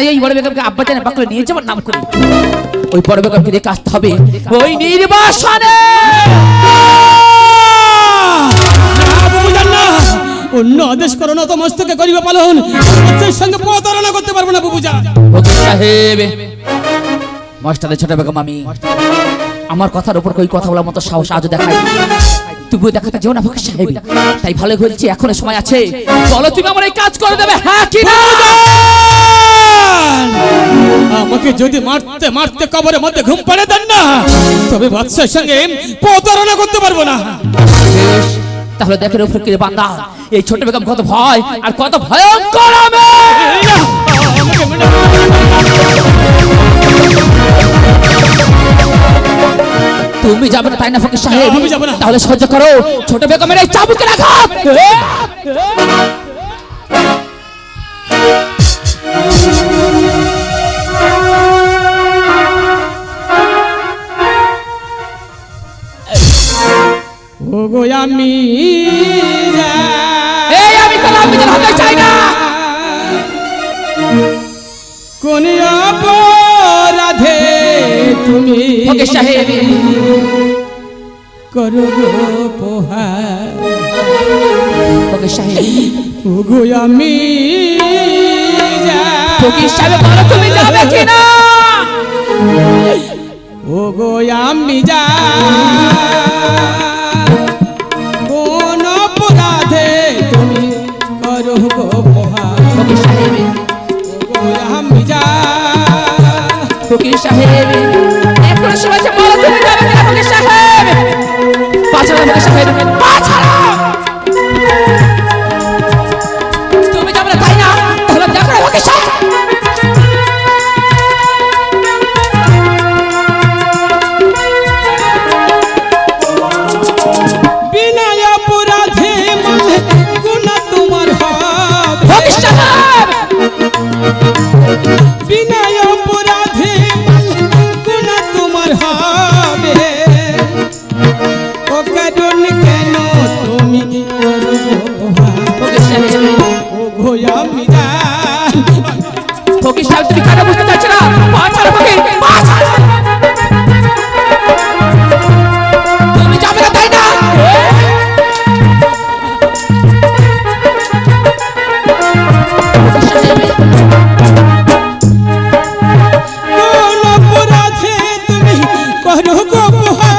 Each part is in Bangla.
তাই এই বড় বেগমকে আব্বা জানে বাকলে নিয়ে যাবার নাম করি ওই বড় বেগমকে দেখে আসতে হবে ওই নির্বাসনে অন্য আদেশ করো না তো মস্তকে করিবে পালন সেই সঙ্গে প্রতারণা করতে পারবো না বুবুজা ফকির সাহেব মাস্টারের ছোট বেগম আমি আমার কথার উপর কই কথা বলার মতো সাহস আজও দেখাই তবুও দেখাতে যেও না ফকির সাহেব তাই ভালো হয়েছে এখনো সময় আছে বলো তুমি আমার এই কাজ করে দেবে হ্যাঁ কি না আমাকে যদি মারতে মারতে কবরের মধ্যে ঘুম পাড়ে দেন না তবে বাদশার সঙ্গে প্রতারণা করতে পারবো না বেশ তাহলে দেখেন ফকির বান্দা এই ছোট বেগম কত ভয় আর কত ভয়ঙ্কর আমি তুমি যাবে না তাই না ফকির সাহেব আমি যাব না তাহলে সহ্য করো ছোট বেগমের এই চাবুকের আঘাত ওগো আমি এই আমি তো আমি যেন হতে চাই না কোন অপরাধে তুমি ফকির সাহেব করো গো পোহার ফকির সাহেব ওগো আমি ফকির সাহেব বলো তুমি যাবে কি না ওগো আমি যা কোন অপরাধে তুমি করো গো পোহার ফকির সাহেব ওগো আমি যা ফকির সাহেব এখন সময় আছে বলো তুমি যাবে কি না ফকির সাহেব পাছাড়া ফকির সাহেব পাছাড়া তুমি যাবে না তাই না তাহলে দেখো না ফকির সাহেব বিনা অপরাধে মানে কোন তোমার হবে ফকির সাহেব বিনা অপরাধে কোন তোমার হবে ও কারণ কেন তুমি করো ফকির সাহেব ও গোয়া মিরা ফকির সাহেব তুমি কেন বুঝতে চাচ্ছ না পাছাড়া ফকির পাছাড়া তুমি যাবে না তাই না কোন অপরাধে তুমি করো গো পোহা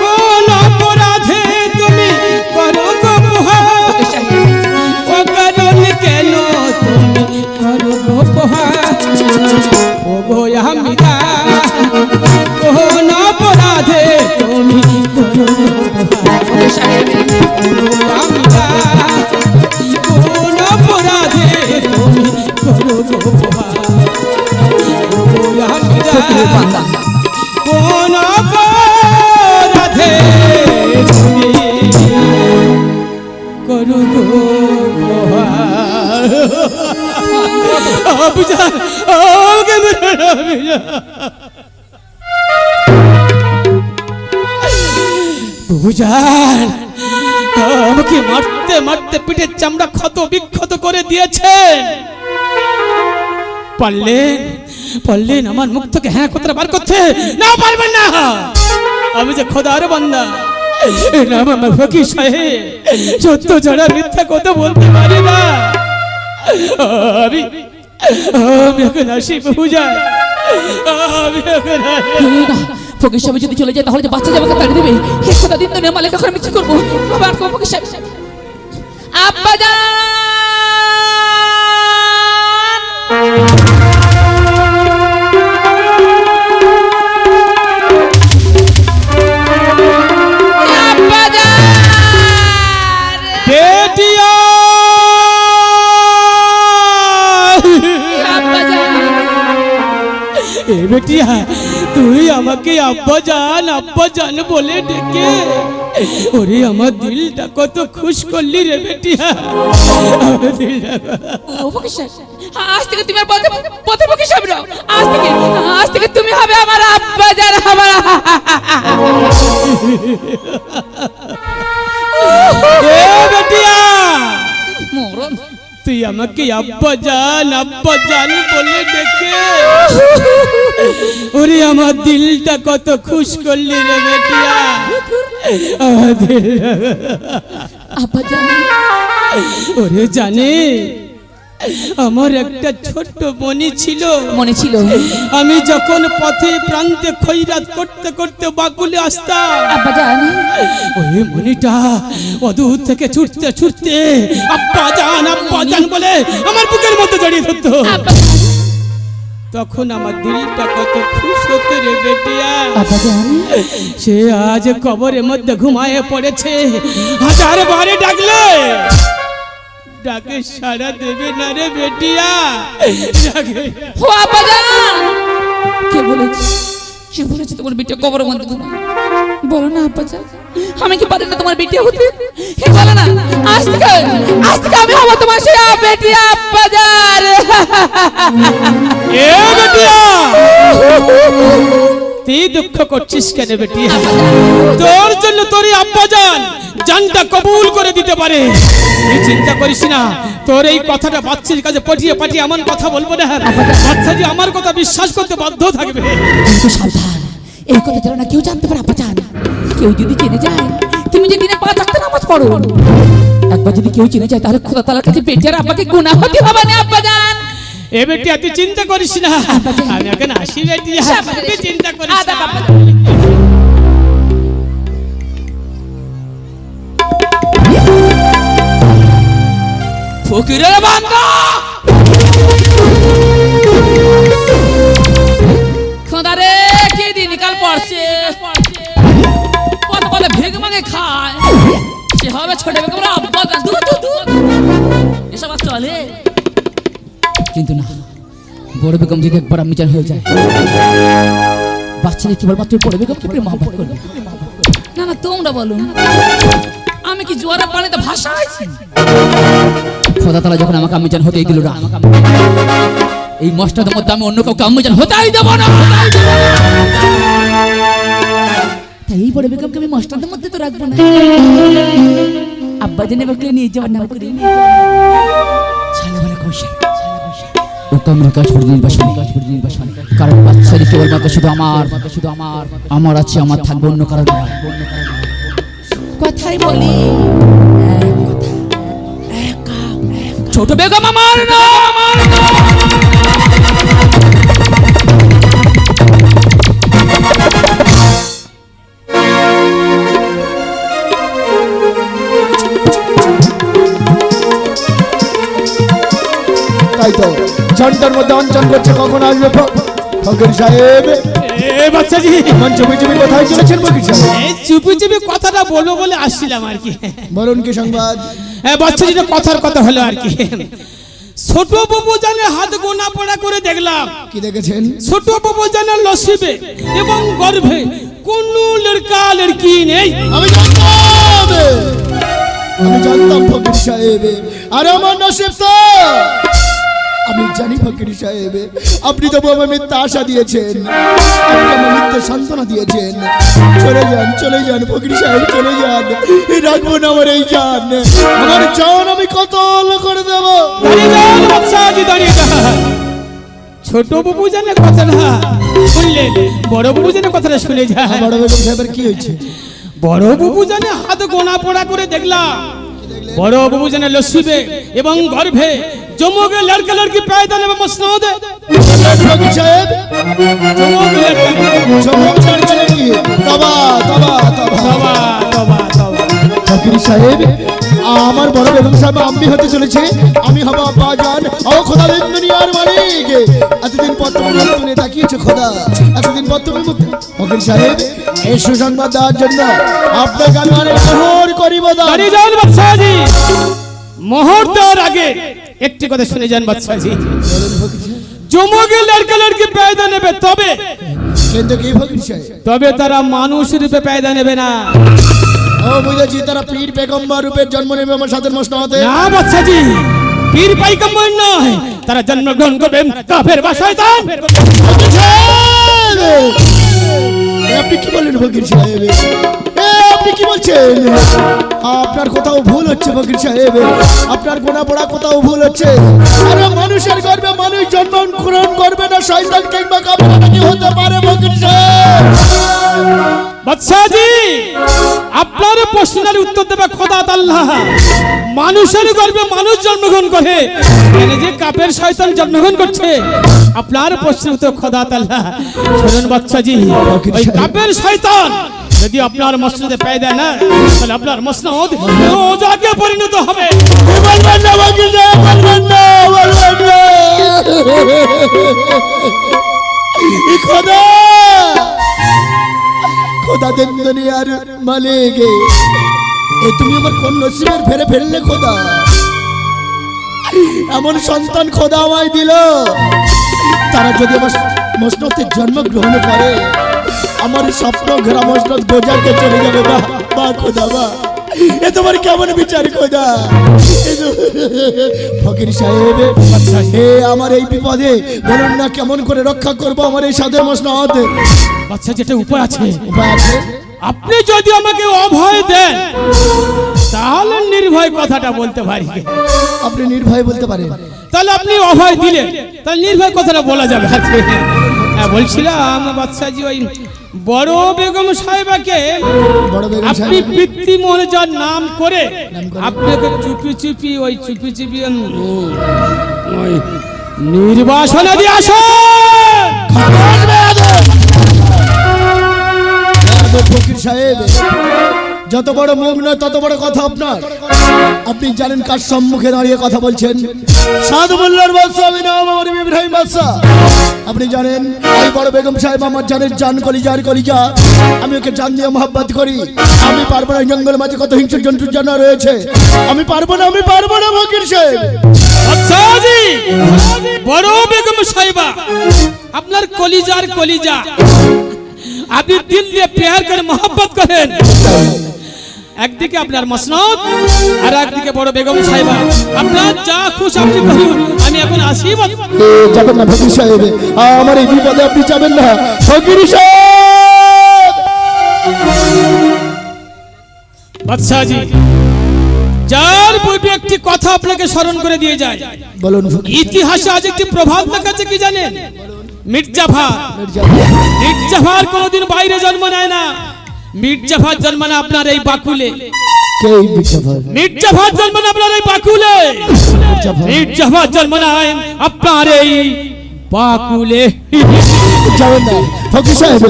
কোন অপরাধে তুমি করো গো পোহা ফকির সাহেব ও কারণ কেন তুমি করো গো পোহা ও গোয়া মিরা কোন অপরাধে তুমি করো গো পোহা ফকির সাহেব কোন অপরাধে তুমি করো গো পোহা ও গোয়া মিরা ফকিরের বান্দা কোন অপরাধে তুমি করো গো পোহা আবুজা আমাকে মেরো না আবুজা বুঝান আমাকে মারতে মারতে পিঠের চামড়া ক্ষত বিক্ষত করে দিয়েছেন পারলেন আমার মুখ থেকে হ্যাঁ কথাটা বার করতে না পারবেন না আমি যে খোদার বান্দা নাম আমার ফকির সাহেব সত্য ছাড়া মিথ্যা কথা বলতে পারি না আমি এখন আসি বুঝান আমি এখন আসি না ফকির সাহেব যদি চলে যায় তাহলে যে বাচ্চা যাবে তাড়িয়ে দেবে হে খোদা দিন দুনিয়া মালিক এখন আমি কি করবো বাবা আর ফকির সাহেব আব্বা জান আব্বা জান বেটিয়া আব্বা জান এ বেটিয়া তুই আমাকে আব্বা জান বলে ডেকে ওরে আমার দিলটা কত খুশ করলি রে বেটিয়া আমার দিলটা ও ফকির সাহেব আজ থেকে তুমি আর পথে ফকির সাহেব নাও আজ থেকে তুমি হবে আমার আব্বা জান আমার এ বেটিয়া মরণ তুই আমাকে আব্বা জান বলে ডেকে ওরে আমার দিলটা কত খুশ করলি রে বেটিয়া। আমার আব্বা জান ওরে জানে আমার একটা ছোট্ট মনি ছিল, মনে ছিল আমি যখন পথে প্রান্তে খৈরাত করতে করতে বাকুলে আসতাম, আব্বা জান ওই মনিটা অদূর থেকে ছুটতে ছুটতে আব্বা জান বলে আমার বুকের মধ্যে জড়িয়ে ধরতো। আব্বা জান তখন আমার দিলটা কত খুশ হতো রে বেটিয়া। আব্বা জান সে আজ কবরের মধ্যে ঘুমায়ে পড়েছে, হাজার বারে ডাকে সারা দেবে না রে বেটিয়া। ও আব্বা জান কে বলেছে তোমার বিটিয়া কবরের মধ্যে ঘুমায়? বলো না আব্বা জান, আমি কি পারি না তোমার বিটিয়া হতে? হে বলো না, আজ থেকে আমি হব তোমার সেই বিটিয়া আব্বা জান। এ বেটিয়া তুই দুঃখ করছিস কেন বেটিয়া? তোর জন্য তোর আব্বা জানটা কবুল করে দিতে পারে, তুই চিন্তা করিস না। তোর এই কথাটা বাচ্চার কাছে পাঠিয়ে এমন কথা বলবো না, বাচ্চা যে আমার কথা বিশ্বাস করতে বাধ্য থাকবে। কিন্তু সাবধান, এই কথা যেন না কেউ জানতে পারে আব্বা জান। কেউ যদি জেনে যায় তুমি যে দিনে 5 ওয়াক্ত নামাজ পড়ো, একবার যদি কেউ জেনে যায় তাহলে খোদা তাআলার কাছে বেটিয়ার আব্বাকে গুনাহ হতে হবে না আব্বা জান। এ বেটিয়া তুই চিন্তা করিস না, আমি এখন আসি বেটিয়া, তুই চিন্তা করিস না। ফকিরের বান্দা খোদা রে কি দিনকাল পড়ছে, কত ভিগ মাগে খায়, সে হবে ছোট বেগম আব্বা জান। এসব আর চলে? কিন্তু না, বড় বেগম যদি একবার আম্মিজান হয়ে যায়, বাচ্চাদের কেবলমাত্র বড় বেগম কি প্রেম মহব্বত করবে? না না তোমরা বলো, আমি কি জোয়ারের পানিতে ভাসাইছি? খোদা তাআলা যখন আমাকে আম্মিজান হতেই দিল না, এই মস্তাদের মধ্যে আমি অন্য কাউকে আম্মিজান হতেই দেব না। তাই এই বড় বেগমকে আমি মস্তাদের মধ্যে তো রাখবো না। আব্বা জানে বাকলে নিয়ে যাওয়ার নাম করে ছালাবালা কৌশল ও কামরুল কাশফুর নির্বাসন, কারণ বাচ্চাদের কেবলমাত্র শুধু আমার আছে, আমার থাকবে, অন্য কারণ নয়। কথাই বলি ছোট বেগম আমার না, তাই তো ঘন্টার মধ্যে অঞ্চল করছে, কখন আসবে ফকির সাহেব? এ বাচ্চাজি মন চুপি চুপি কোথায় চলেছেন ফকির সাহেব? এই চুপি কথাটা বলবো বলে আসছিলাম আর কি। বলুন কি সংবাদ? হ্যাঁ বাচ্চাজি, কথার কথা হলো আর কি। ছোট বাবু জানে হাত গোনা পড়া করে দেখলাম। কি দেখেছেন? ছোট বাবু জানে নসিবে এবং গর্ভে কোন লড়কা লড়কি নেই। আমি জানতাম ফকির সাহেব, আর আমার নসিব তো আমি জানি ফকির সাহেব। আপনি তো বাবা মিথ্যা আশা দিয়েছেন, আপনি আমার মিথ্যা সান্ত্বনা দিয়েছেন। চলে যান ফকির সাহেব, চলে যান। রাখবো না আমার এই জান, আমার জান আমি কতল করে দেব। ছোট বাবু জানে কথাটা শুনলেন, বড় বাবু জানে কথাটা শুনে যা। বড় বেগম সাহেবের কি হয়েছে? বড় বাবু জানে হাত গোনা পড়া করে দেখলাম। বড় বাবু জানে লসিবে এবং গর্ভে জমোগে লড়কা লড়কি पैदा নেবে মসনদে। ফকির সাহেব চমক লড়কা লড়কি তবা ফকির সাহেব, আমার বড় বেগম সাহেব আম্মি হতে চলেছে, আমি হব আব্বা জান। ও খোদা দুনিয়ার মালিক, এতদিন পর তুমি মুক্তি তাকিয়েছো খোদা, এতদিন পর তুমি মুক্তি। ফকির সাহেব এই সুসংবাদ দেওয়ার জন্য আপনাকে আমি অনেক মোহর করিব। মোহর দেওয়ার আগে একটি কথা শুনে যান বাদশাহজি। জমোগে লড়কা লড়কি पैदा নেবে তবে, কিন্তু কি ফকির সাহেব? তবে তারা মানুষ রূপে पैदा নেবে না। ও বুঝেছি, তারা পীর পেগম্বর রূপে জন্ম নেবে আমার সাথে মসনদে। না বাদশাহজি, পীর পয়গম্বর নয়, তারা জন্মগ্রহণ করবে কাফের বা শয়তান। আপনি কি বলেন ফকির সাহেব? আপনি কি বলছেন? আপনার কোথাও ভুল হচ্ছে ফকির সাহেব, আপনার গোনা পড়া কোথাও ভুল হচ্ছে। আরে মানুষের গর্ভে মানুষ জন্মগ্রহণ করবে না, শয়তান কিংবা কাফের নাকি হতে পারে ফকির সাহেব? বাদশাহজি, আপনার প্রশ্নের উত্তর দেবে খোদা আল্লাহ। মানুষের গর্ভে মানুষ জন্মগ্রহণ করে, এখানে যে কাপের শয়তান জন্মগ্রহণ করছে, আপনার প্রশ্নের উত্তর খোদা আল্লাহ। শুনুন বাদশাহজি, ওই কাপের শয়তান যদি আপনার মসনদে পেয়ে না, তাহলে আপনার মসনদ রোজাকে পরিণত হবে। বলবেন না ফকির সাহেব, বলবেন না, বলবেন না। খোদা, খোদা দেন দুনিয়ার মালিক, এ তুমি আমার কোন নসিবের ফেরে ফেললে খোদা? এমন সন্তান খোদা আমায় দিল, তারা যদি আমার মসনদে জন্মগ্রহণ করে, আমার স্বপ্ন ঘেরা মসনদ গোজাকে চলে যাবে। বাহ বাহ খোদা বাহ, এ তোমার কেমন বিচার খোদা? ফকির সাহেব, হে আমার এই বিপদে বলুন না কেমন করে রক্ষা করব আমার এই সাধের মসনদ? বাচ্চা, যেটা উপায় আছে, উপায় আছে? আপনি যদি আমাকে অভয় দেন, তাহলে নির্ভয় কথাটা বলতে পারি। আপনি নির্ভয় বলতে পারেন? তাহলে আপনি অভয় দিলেন, তাহলে নির্ভয় কথাটা বলা যাবে। হ্যাঁ, বলছিলাম বাদশাহজি, ওই বড় বেগম সাহেবাকে বড় বেগম আপনি সাহেব পিতৃ মহারাজার নাম করে আপনাকে চুপি চুপি ওই ওই নির্বাসনে দিয়ে আসেন। ফকির সাহেব, যত বড় মুখ নয় তত বড় কথা আপনার। আপনি জানেন কার সম্মুখে দাঁড়িয়ে কথা বলছেন? সাদ মোল্লার বাদশা, আমি নাম আমার ইব্রাহিম বাদশা। আপনি জানেন এই বড় বেগম সাহেব আমার জানের জান, কলিজার কলিজা। আমি ওকে জান দিয়ে মহব্বত করি। আমি পারবো না, জঙ্গলের মাঝে কত হিংস্র জন্তু জানা রয়েছে, আমি পারবো না, আমি পারবো না ফকির সাহেব। বাদশাহজি, বড় বেগম সাহেবা আপনার কলিজার কলিজা, আপনি দিল দিয়ে প্যার করে মহব্বত করেন। একদিকে আপনার মসনদ আর একদিকে বড় বেগম সাহেবা, আপনার যা খুশি আপনি করুন, আমি এখন আসি। যাবেন না ফকির সাহেব, আমার এই বিপদে আপনি যাবেন না ফকির সাহেব। বাদশাহজি, যার পূর্বে একটি কথা আপনাকে স্মরণ করে দিয়ে যায়। বলুন। ইতিহাসে আজ একটি প্রভাব দেখাচ্ছে, কি জানেন? মির্জাফর। মির্জাফর কোনোদিন বাইরে জন্ম নেয় না, মির্জাফর জন্ম নেয় আপনার এই বাকুলে। মির্জাফর জন্ম নেয় আপনার এই বাকুলে। মির্জাফর জন্ম নেয় আপনার এই বাকুলে। যাবেন না ফকির সাহেব,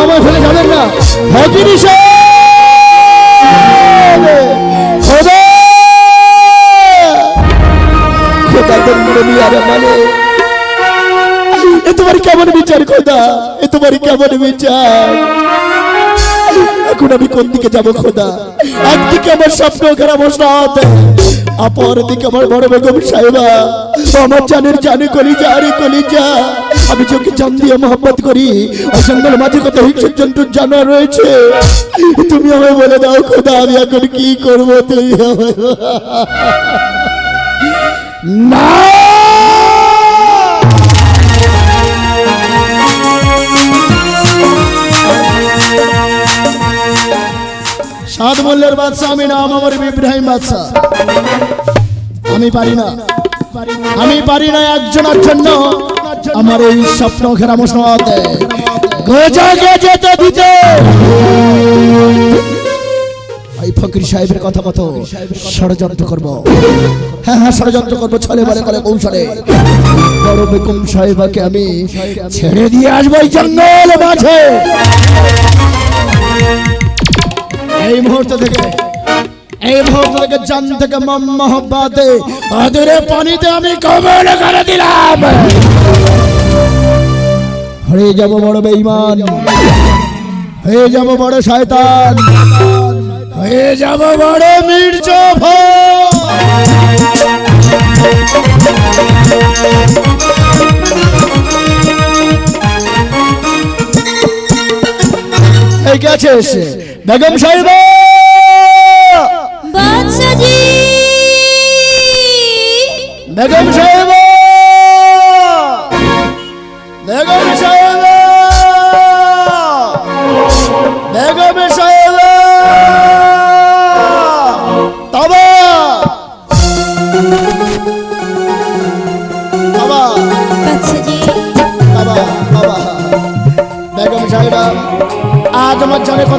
আমার ফেলে যাবেন না ফকির সাহেব। খোদা, খোদা দুনিয়ার মালিক, এ তোমার কেমন বিচার খোদা? এ তোমার কেমন বিচার? এখন আমি কোন দিকে যাব খোদা? একদিকে আমার স্বপ্ন ঘেরা মসনদ, অপর দিকে আমার বড় বেগম সাহেবা, আমার জানের জানে কলিজা, আরে কলিজা। আমি চোখে জান দিয়ে মহব্বত করি, ওই জঙ্গল মাঝে কত হিংস্র জন্তু জানা রয়েছে। তুমি আমায় বলে দাও খোদা, আমি এখন কি করবো? তুমি না সাদ মোল্লার বাদশা, আমি নাম আমার ইব্রাহিম বাদশা। আমি পারি না, আমি পারি না একজনের জন্য আমার এই স্বপ্ন ঘেরা মসনদ গোজাকে যেতে দিতে। এই ফকির সাহেবের কথা মতো ষড়যন্ত্র করবো। হ্যাঁ হ্যাঁ, ষড়যন্ত্র করবো, ছলে বলে করে কৌশলে। বড় বেগম সাহেবাকে আমি ছেড়ে দিয়ে আসবো এই জঙ্গল মাঝে। এই মুহূর্ত থেকে, এই মুহূর্ত থেকে জান থেকে মহব্বতে আদরে পানিতে আমি কবল করে দিলাম। হয়ে যাব বড় বেঈমান, হয়ে যাব বড় শয়তান, হয়ে যাব বড় মির্জাফর। এই গেছে বেগম সাহেবা। বাদশাহজি, বেগম সাহেবা, বেগম সাহেবা, বেগম সাহেবা।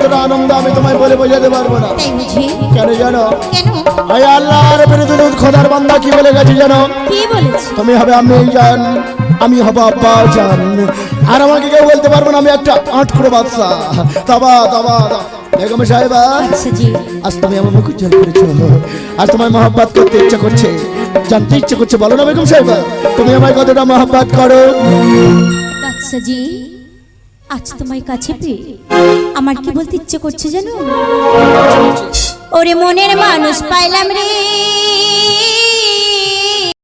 কতটা আনন্দ আমি তোমায় বলে বোঝাতে পারবো না। তাই বুঝি? কেন জানো? কেন? আয় আল্লাহর বিরুদ্ধে খোদার বান্দা কি বলে গেছে জানো? কি বলেছে? তুমি হবে আমি জান, আমি হব আব্বা জান, আর আমাকে কেউ বলতে পারবো না আমি একটা আটকুড়ো বাদশা। তবা তবা বেগম সাহেবা, আচ্ছা জি। আজ তুমি আমার মুখ উজ্জ্বল করেছো, আজ তোমায় মহব্বত করতে ইচ্ছা করছে, জানতে ইচ্ছে করছে। বলো না বেগম সাহেবা, তুমি আমায় কতটা মহব্বত করো? বাদশা জি, আজ তোমার কাছে পেয়ে আমার কি বলতে ইচ্ছে করছে জানো? ওরে মনের মানুষ পাইলাম রে,